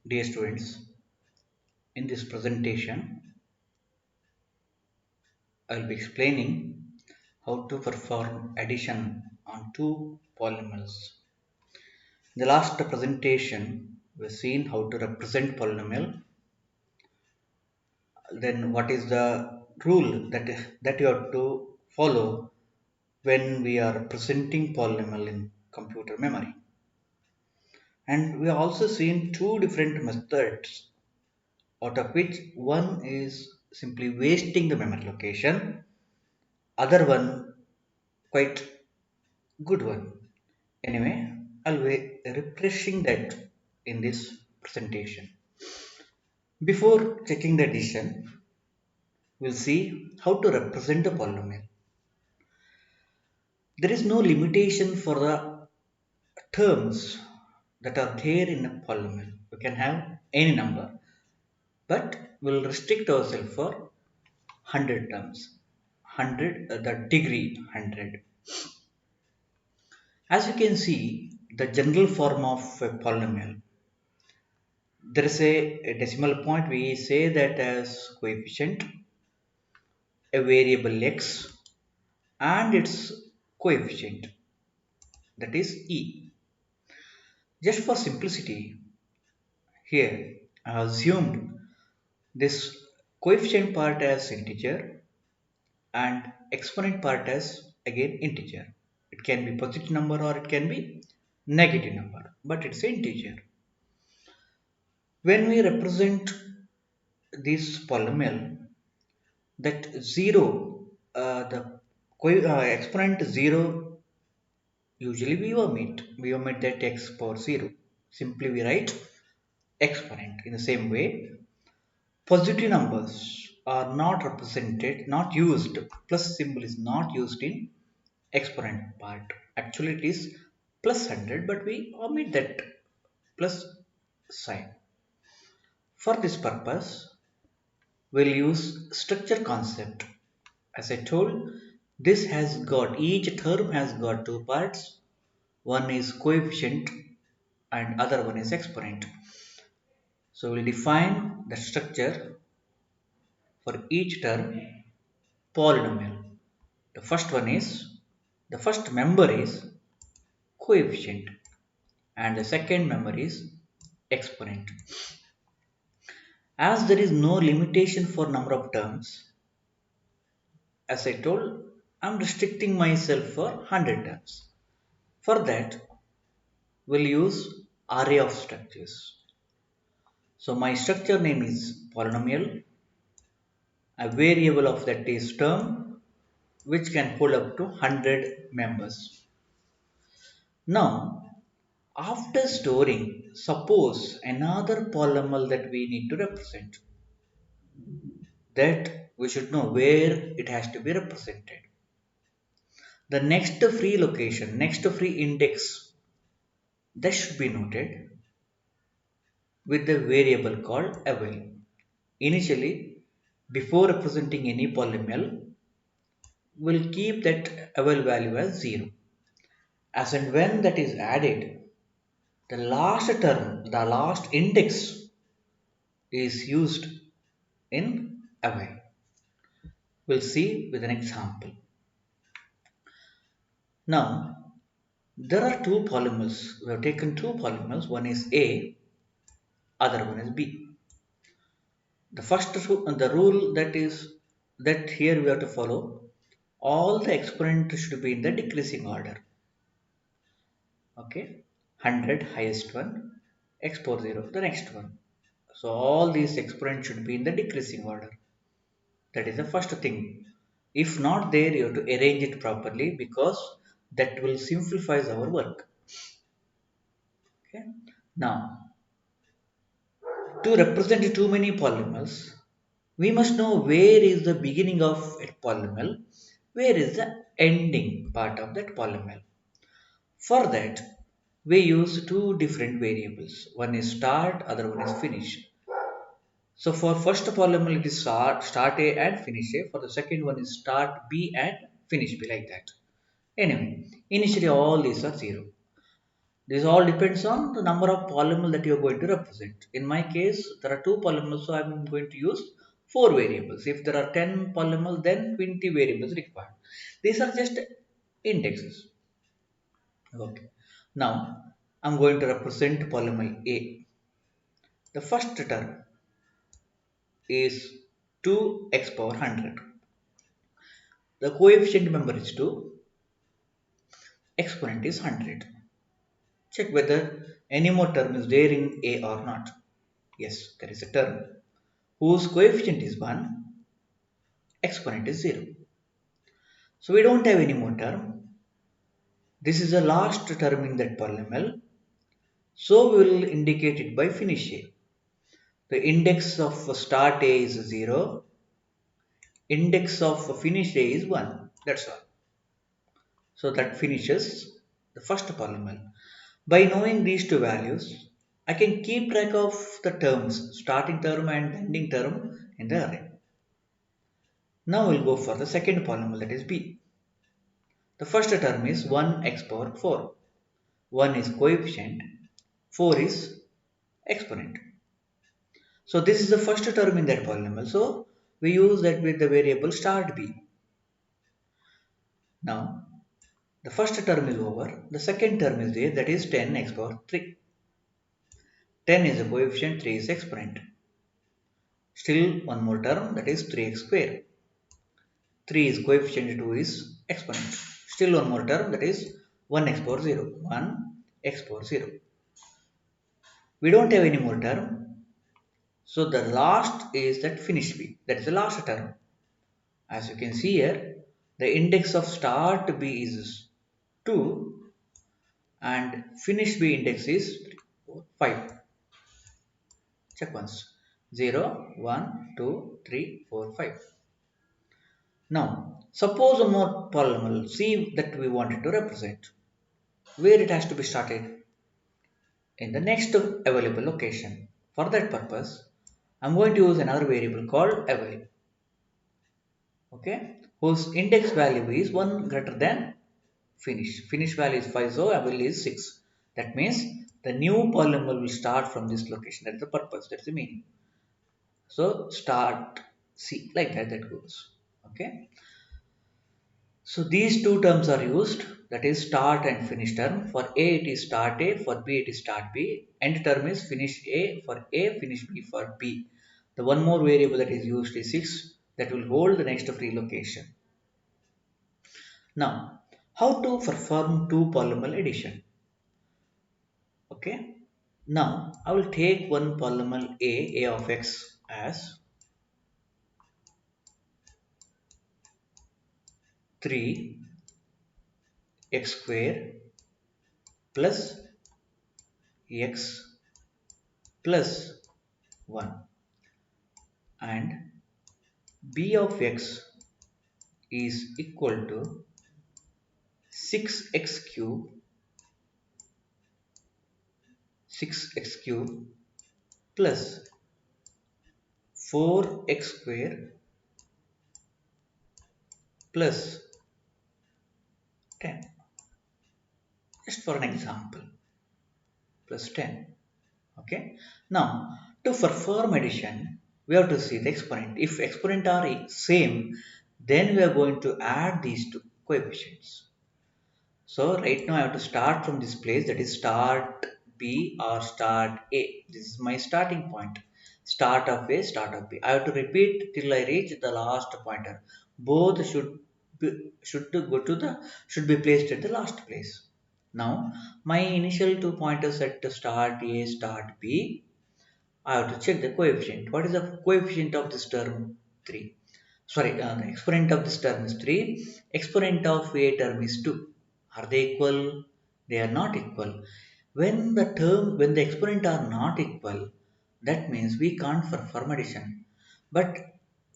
Dear students, in this presentation, I will be explaining how to perform addition on two polynomials. In the last presentation, we've seen how to represent polynomial. Then what is the rule that you have to follow when we are representing polynomial in computer memory. And we have also seen two different methods, out of which one is simply wasting the memory location, other one quite good one. Anyway, I'll be refreshing that in this presentation. Before checking the addition, we'll see how to represent a polynomial. There is no limitation for the terms that are there in a polynomial. We can have any number, but we'll restrict ourselves for 100 terms. 100, the degree 100. As you can see, the general form of a polynomial, there is a decimal point. We say that as coefficient, a variable x and its coefficient, that is e. Just for simplicity, here I assumed this coefficient part as integer and exponent part as again integer. It can be positive number or it can be negative number, but it's an integer. When we represent this polynomial, that 0, the exponent 0, usually we omit that x power 0. Simply we write exponent. In the same way, positive numbers are not represented, not used, plus symbol is not used in exponent part. Actually it is plus 100, but we omit that plus sign. For this purpose, we'll use structure concept. As I told, each term has got two parts. One is coefficient and other one is exponent. So we'll define the structure for each term polynomial. The first member is coefficient and the second member is exponent. As there is no limitation for number of terms, as I told, I'm restricting myself for 100 terms. For that, we'll use array of structures. So my structure name is polynomial. A variable of that is term, which can hold up to 100 members. Now, after storing, suppose another polynomial that we need to represent, that we should know where it has to be represented. The next free index, that should be noted with the variable called avail. Initially, before representing any polynomial, we'll keep that avail value as 0. As and when that is added, the last term, the last index is used in avail. We'll see with an example. Now, there are two polynomials. We have taken two polynomials. One is A, other one is B. The rule that here we have to follow, all the exponents should be in the decreasing order. Okay, 100 highest one, x power 0 the next one. So all these exponents should be in the decreasing order. That is the first thing. If not there, you have to arrange it properly because that will simplify our work. Okay. Now, to represent too many polynomials, we must know where is the beginning of a polynomial, where is the ending part of that polynomial. For that, we use two different variables. One is start, other one is finish. So for first polynomial, it is start A and finish A. For the second one is start B and finish B, like that. Anyway, initially all these are 0. This all depends on the number of polynomial that you are going to represent. In my case, there are two polynomials, so I am going to use four variables. If there are 10 polynomials, then 20 variables required. These are just indexes. Okay. Now, I am going to represent polynomial A. The first term is 2x power 100. The coefficient member is 2, exponent is 100. Check whether any more term is there in A or not. Yes, there is a term whose coefficient is 1, exponent is 0. So we don't have any more term. This is the last term in that polynomial. So we will indicate it by finish A. The index of start A is 0. Index of finish A is 1. That's all. So that finishes the first polynomial. By knowing these two values, I can keep track of the terms, starting term and ending term in the array. Now we'll go for the second polynomial, that is B. The first term is 1x power 4. 1 is coefficient, 4 is exponent. So this is the first term in that polynomial. So we use that with the variable start B. Now the first term is over. The second term is there, that is 10x power 3. 10 is a coefficient, 3 is exponent. Still one more term, that is 3x square. 3 is coefficient, 2 is exponent. Still one more term, that is 1x power 0. 1x power 0. We don't have any more term. So the last is that finish B. That is the last term. As you can see here, the index of start B is 2 and finish B index is 3, 4, 5. Check once. 0, 1, 2, 3, 4, 5. Now, suppose a more polynomial C that we wanted to represent. Where it has to be started? In the next available location. For that purpose, I'm going to use another variable called avail. Okay, whose index value is 1 greater than finish. Finish value is 5, so avail is 6. That means the new polynomial will start from this location. That's the purpose, that's the meaning. So start C, like that goes. Okay. So these two terms are used, that is start and finish term. For A it is start A, for B it is start B. End term is finish A, for A, finish B for B. The one more variable that is used is 6, that will hold the next free location. Now, how to perform two polynomial addition? Okay. Now, I will take one polynomial A of x as 3x square plus x plus 1, and b of x is equal to 6x cube 6x cube plus 4x square plus 10. Just for an example, plus 10. Okay. Now, to perform addition, we have to see the exponent. If exponent are same, then we are going to add these two coefficients. So right now I have to start from this place, that is start B or start A. This is my starting point. Start of A, start of B. I have to repeat till I reach the last pointer. Both should be placed at the last place. Now my initial two pointers at the start A, start B. I have to check the coefficient. What is the coefficient of this term? 3. Sorry, the exponent of this term is 3. Exponent of A term is 2. Are they equal? They are not equal. When the exponent are not equal, that means we can't perform addition. But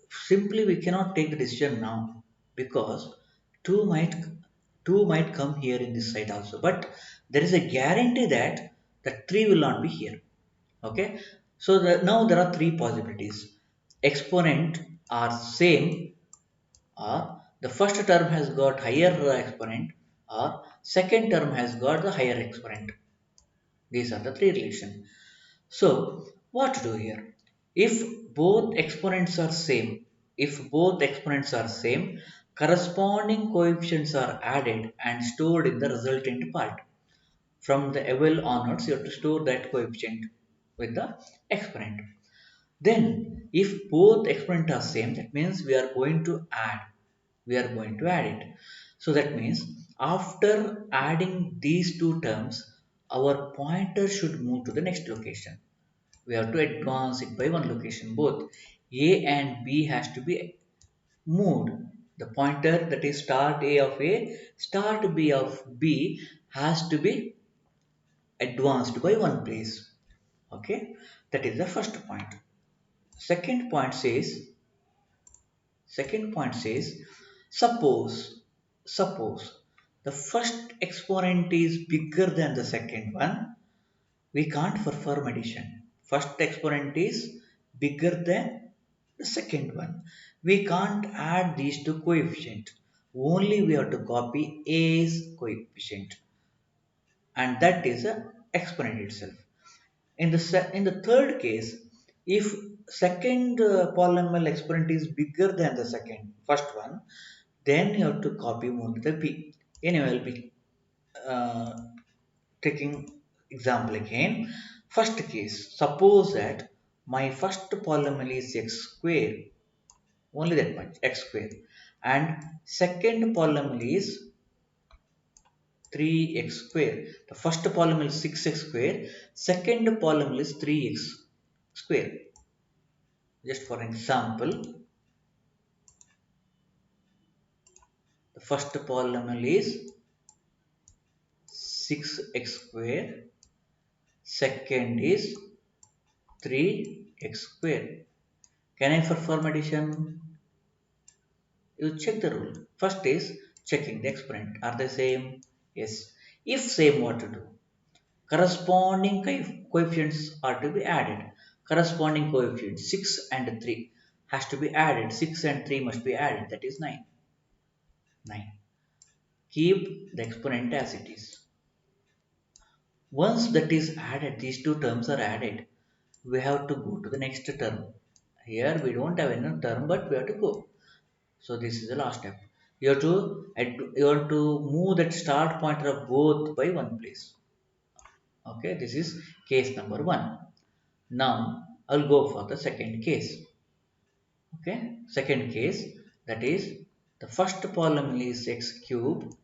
simply we cannot take the decision now, because 2 might 2 might come here in this side also. But there is a guarantee that the 3 will not be here. Okay. So now there are three possibilities. Exponent are same, or the first term has got higher exponent, or second term has got the higher exponent. These are the three relations. So what to do here? If both exponents are same, corresponding coefficients are added and stored in the resultant part. From the above onwards, you have to store that coefficient with the exponent. Then, if both exponent are same, that means we are going to add. We are going to add it. So that means after adding these two terms, our pointer should move to the next location. We have to advance it by one location. Both A and B has to be moved. The pointer, that is start A of A, start B of B, has to be advanced by one place. Okay, that is the first point. Second point says, second point says, suppose, suppose the first exponent is bigger than the second one, we can't perform addition. First exponent is bigger than the second one. We can't add these two coefficients. Only we have to copy A's coefficient, and that is a exponent itself. In the third case, if second polynomial exponent is bigger than the first one, then you have to copy only the b. Anyway, I'll be uh, taking example again. First case, suppose that my first polynomial is x square, only that much, x square, and second polynomial is 3x square. The first polynomial is 6x square, second polynomial is 3x square. Just for example, the first polynomial is 6x square, second is 3x square. Can I perform addition? You check the rule. First is checking the exponent. Are they same? Yes. If same, what to do? Corresponding coefficients are to be added. Corresponding coefficients 6 and 3 has to be added. 6 and 3 must be added. That is 9. 9. Keep the exponent as it is. Once that is added, these two terms are added, we have to go to the next term. Here we don't have any term, but we have to go. So this is the last step. You have to move that start pointer of both by one place. Okay, this is case number one. Now I'll go for the second case. Okay, second case, that is the first polynomial is x cube,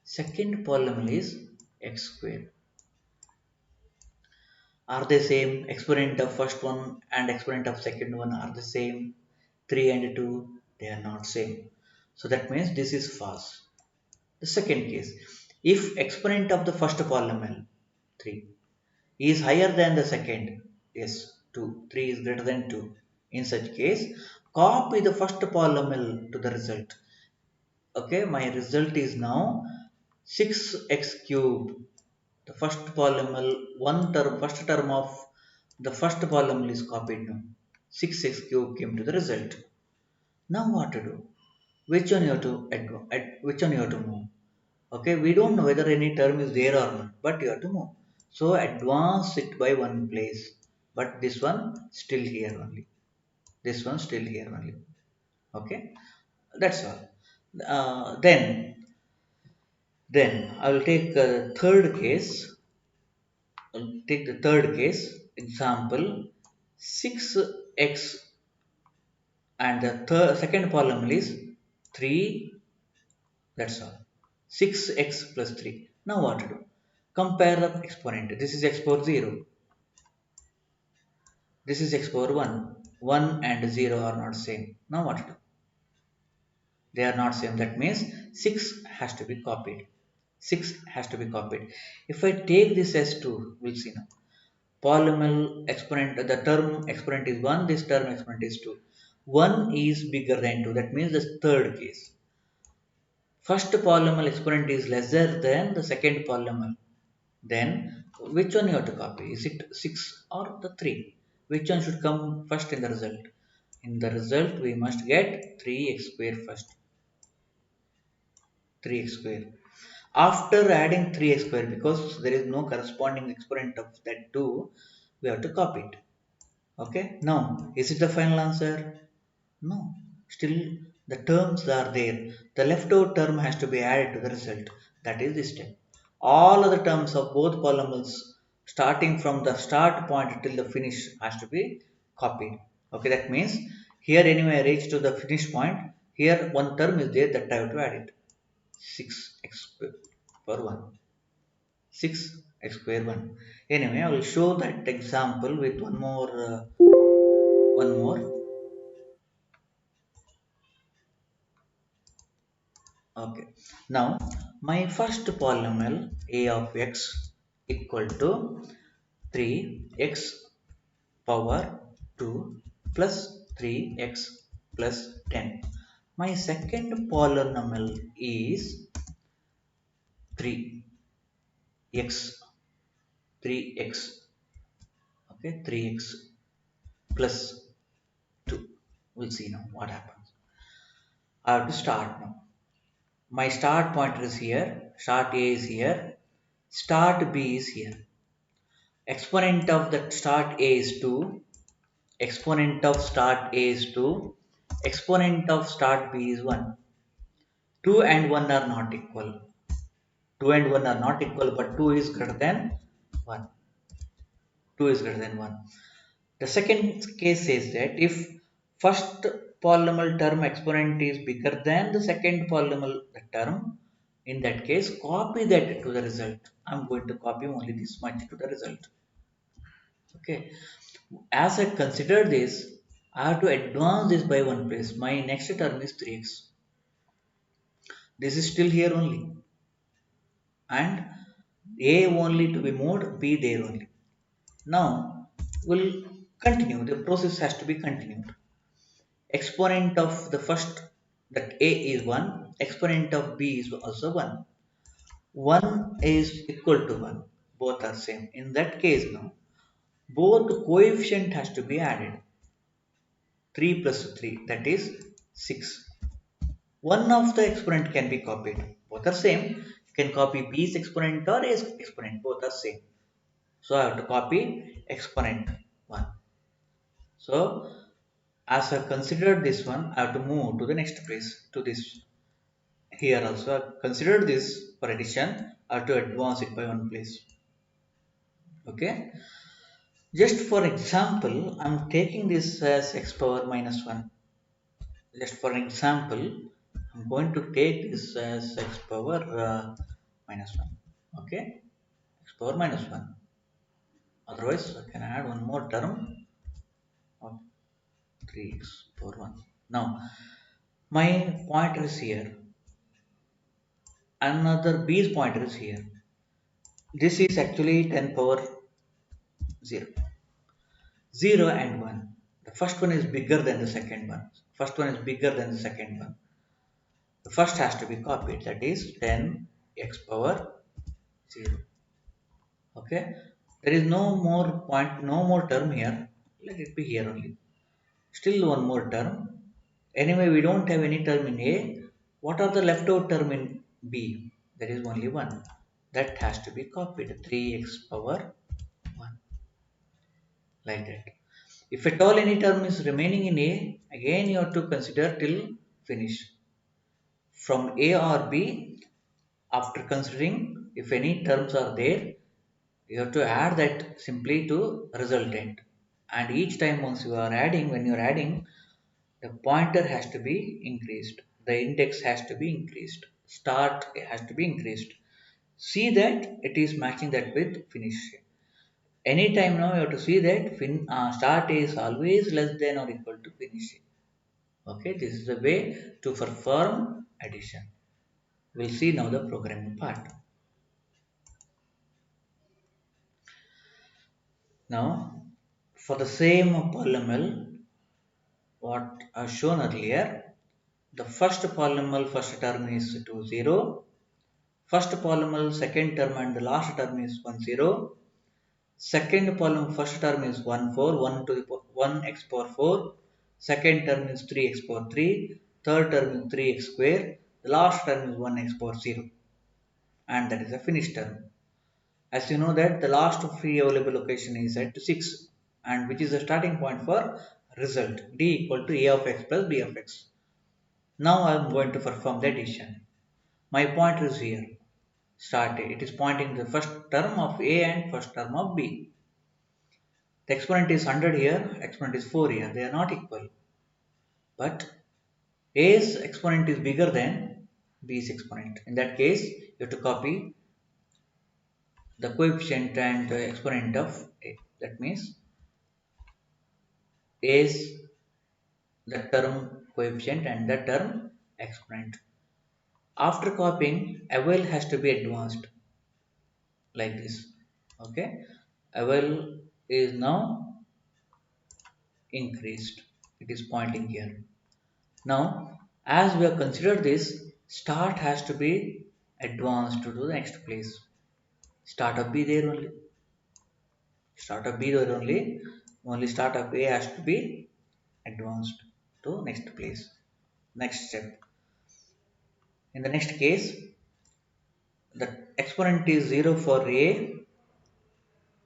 second polynomial is x square. Are they same? Exponent of first one and exponent of second one are the same. 3 and 2, they are not same. So that means this is false. The second case, if exponent of the first polynomial 3 is higher than the second, yes, 2, 3 is greater than 2. In such case, copy the first polynomial to the result. Okay, my result is now 6x cube. The first polynomial, first term of the first polynomial is copied now. 6x cube came to the result. Now what to do? Which one you have to which one you have to move? Okay, we don't know whether any term is there or not, but you have to move. So advance it by one place. But this one still here only. This one still here only. Okay, that's all. Then I will take third case. Take the third case, example 6x, and the second polynomial is 3, that's all. 6x plus 3. Now what to do? Compare the exponent. This is x power 0. This is x power 1. 1 and 0 are not same. Now what to do? They are not same. That means 6 has to be copied. 6 has to be copied. If I take this as 2, we'll see now. Polynomial exponent, the term exponent is 1, this term exponent is 2. 1 is bigger than 2, that means the third case. First polynomial exponent is lesser than the second polynomial. Then which one you have to copy? Is it 6 or the 3? Which one should come first in the result? In the result we must get 3x square first. 3x square. After adding 3x square, because there is no corresponding exponent of that 2, we have to copy it. Okay, now is it the final answer? No, still the terms are there. The leftover term has to be added to the result. That is this step. All other terms of both polynomials starting from the start point till the finish has to be copied. Okay, that means here anyway I reach to the finish point. Here one term is there that I have to add it. 6x per 1. 6x square 1. Anyway, I will show that example with one more. Okay. Now, my first polynomial a of x equal to 3x power 2 plus 3x plus 10. My second polynomial is 3x 3x, okay, 3x plus 2. We'll see now what happens. I have to start now. My start pointer is here, start A is here, start B is here. Exponent of the start A is 2, exponent of start A is 2, exponent of start B is 1. 2 and 1 are not equal. 2 and 1 are not equal, but 2 is greater than 1. 2 is greater than 1. The second case says that if first polynomial term exponent is bigger than the second polynomial term, in that case, copy that to the result. I'm going to copy only this much to the result. Okay. As I consider this, I have to advance this by one place. My next term is 3x. This is still here only. And A only to be moved, B there only. Now, we'll continue. The process has to be continued. Exponent of the first, that A is 1. Exponent of B is also 1. 1 is equal to 1. Both are same. In that case now, both coefficient has to be added. 3 plus 3, that is 6. One of the exponent can be copied. Both are same. You can copy B's exponent or A's exponent. Both are same. So I have to copy exponent 1. So as I considered this one, I have to move to the next place, to this. Here also I considered this for addition. I have to advance it by one place. Okay. Just for example, I'm taking this as x power minus 1. Just for an example, I'm going to take this as x power minus 1. Okay, x power minus 1. Otherwise, I can add one more term of 3x power 1. Now, my pointer is here. Another b's pointer is here. This is actually 10 power 0. 0 and 1. The first one is bigger than the second one. First one is bigger than the second one. The first has to be copied, that is 10x power 0. Okay, there is no more point, no more term here. Let it be here only. Still one more term. Anyway, we don't have any term in A. What are the leftover term in B? There is only one. That has to be copied. 3x power 1. Like that. If at all any term is remaining in A, again you have to consider till finish. From A or B, after considering if any terms are there, you have to add that simply to resultant. And each time once you are adding, when you are adding, the pointer has to be increased. The index has to be increased. Start has to be increased. See that it is matching that with finish. Anytime now you have to see that start is always less than or equal to finish. Okay, this is the way to perform addition. We'll see now the programming part. Now, for the same polynomial, what I've shown earlier, the first polynomial first term is 2, 0. First polynomial second term and the last term is 1, 0. Second polynomial first term is 1, 4, 1 to the 1x power 4. Second term is 3x power 3. Third term is 3x square. The last term is 1x power 0. and that is a finished term. As you know that the last free available location is at 6, and which is the starting point for result d equal to a of x plus b of x. Now I am going to perform the addition. My pointer is here. Start A. It is pointing the first term of A and first term of B. The exponent is 100 here, exponent is 4 here. They are not equal. But A's exponent is bigger than B's exponent. In that case, you have to copy the coefficient and the exponent of A. That means A's the term coefficient and the term exponent. After copying, AVEL has to be advanced like this. Okay, AVEL is now increased. It is pointing here. Now, as we have considered this, start has to be advanced to the next place. Start of B there only. Start of B there only. Only start of A has to be advanced to next place. Next step. In the next case, the exponent is 0 for A,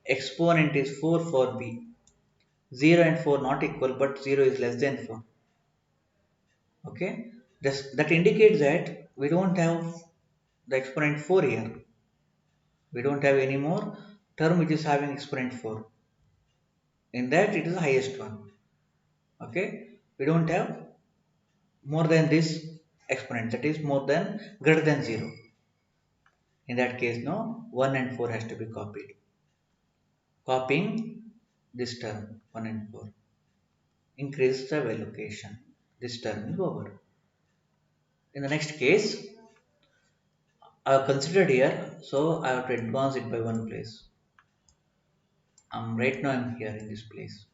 exponent is 4 for B. 0 and 4 not equal, but 0 is less than 4. Okay, that indicates that we don't have the exponent 4 here. We don't have any more term which is having exponent 4. In that it is the highest one. Okay, we don't have more than this exponent, that is more than greater than 0. In that case, no, 1 and 4 has to be copied. Copying this term 1 and 4 increase the allocation. This term is over. In the next case, I have considered here, so I have to advance it by one place. Right now I'm here in this place.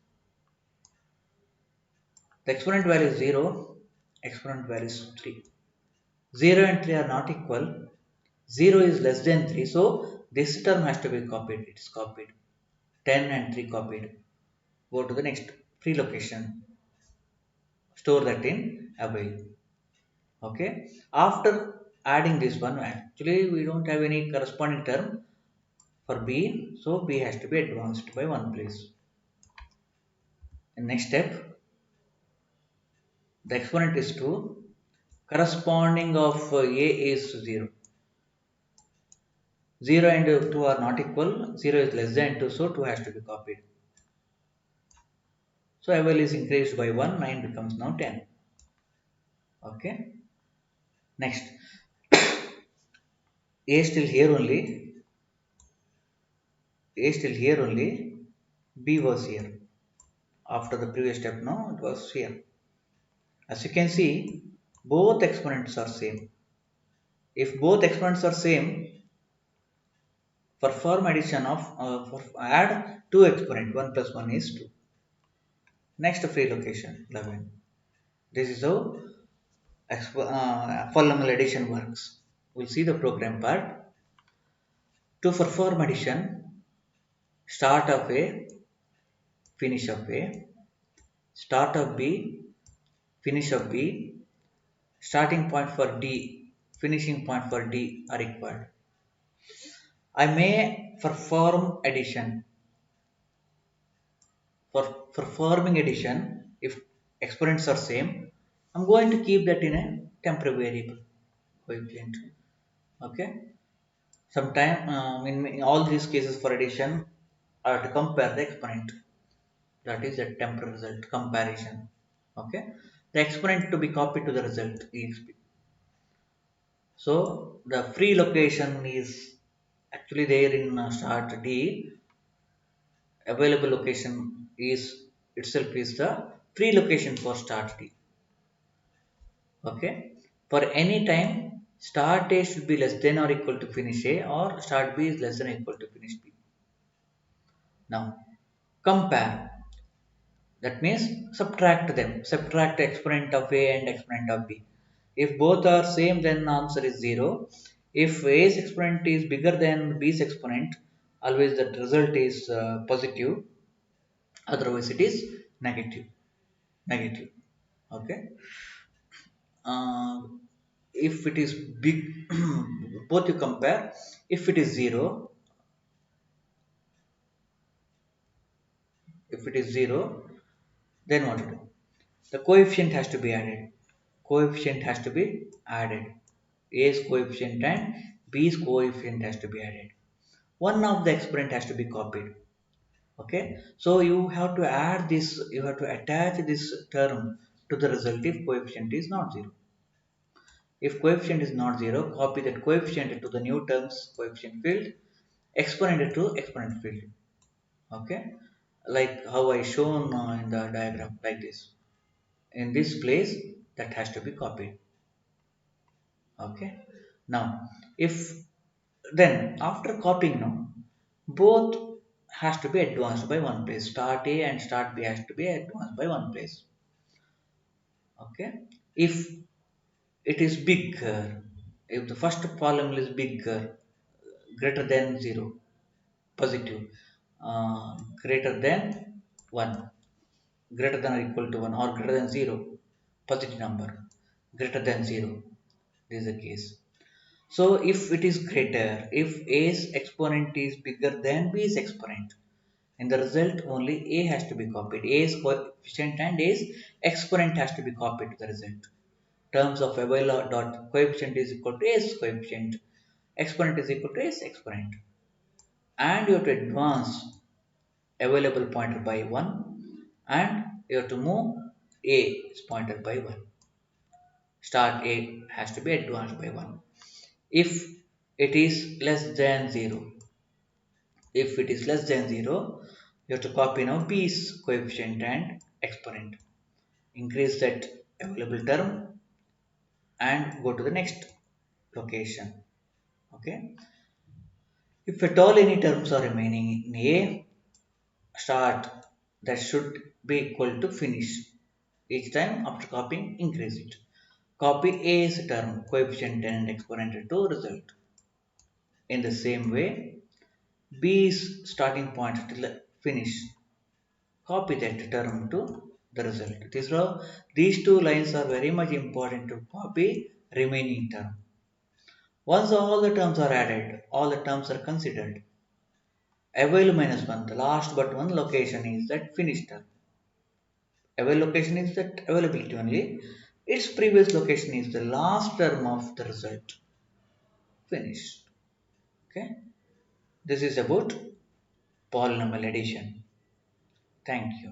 The exponent value is 0, exponent value is 3. 0 and 3 are not equal. 0 is less than 3, so this term has to be copied. It is copied. 10 and 3 copied. Go to the next free location. Store that in avail. Okay. After adding this one, actually we don't have any corresponding term for B, so B has to be advanced by one place. In next step, the exponent is 2. Corresponding of A is 0. 0 and 2 are not equal. 0 is less than 2, so 2 has to be copied. So AVL is increased by 1, 9 becomes now 10. Okay. Next, A still here only. A still here only. B was here. After the previous step, no, it was here. As you can see, both exponents are same. If both exponents are same, perform addition of add two exponent. 1 plus 1 is 2. Next free location 11. This is how polynomial addition works. We'll see the program part. To perform addition, start of A, finish of A, start of B, finish of B, starting point for D, finishing point for D are required. I may perform addition. For performing addition, if exponents are same, I'm going to keep that in a temporary variable coefficient. Okay. Sometime in all these cases for addition, I have to compare the exponent. That is a temporary result comparison. Okay. The exponent to be copied to the result exp. So the free location is actually there in start D. Available location is itself is the free location for start D. Okay. For any time, start A should be less than or equal to finish A, or start B is less than or equal to finish B. Now compare. That means subtract them. Subtract exponent of A and exponent of B. If both are same, then the answer is 0. If A's exponent is bigger than B's exponent, always the result is positive. Otherwise, it is negative. Negative. Okay. Uh, if it is big, both you compare. If it is 0, if it is 0, then what to do? The coefficient has to be added. Coefficient has to be added. A's coefficient and B's coefficient has to be added. One of the exponent has to be copied. Okay, so you have to add this, you have to attach this term to the result if coefficient is not 0. If coefficient is not 0, copy that coefficient to the new terms coefficient field, exponent to exponent field. Okay, like how I shown in the diagram, like this. In this place, that has to be copied. Okay, now if then after copying now, both has to be advanced by one place. Start A and start B has to be advanced by one place. Okay, if it is bigger, if the first polynomial is bigger, greater than 0, positive, greater than 1, greater than or equal to 1, or greater than 0, positive number, greater than 0, this is the case. So if it is greater, if A's exponent is bigger than B's exponent, in the result only A has to be copied. A's coefficient and A's exponent has to be copied to the result. Terms of available dot coefficient is equal to A's coefficient, exponent is equal to A's exponent. And you have to advance available pointer by 1, and you have to move A's pointer by 1. Start A has to be advanced by 1. If it is less than 0, if it is less than 0, you have to copy now B's coefficient and exponent. Increase that available term and go to the next location. Okay. If at all any terms are remaining in A, start that should be equal to finish. Each time after copying, increase it. Copy A's term, coefficient and exponent to result. In the same way, B's starting point till finish. Copy that term to the result. These two lines are very much important to copy remaining term. Once all the terms are added, all the terms are considered. Avail minus 1, the last but one location is that finish term. Avail location is that availability only. Its previous location is the last term of the result. Finished. Okay. This is about polynomial addition. Thank you.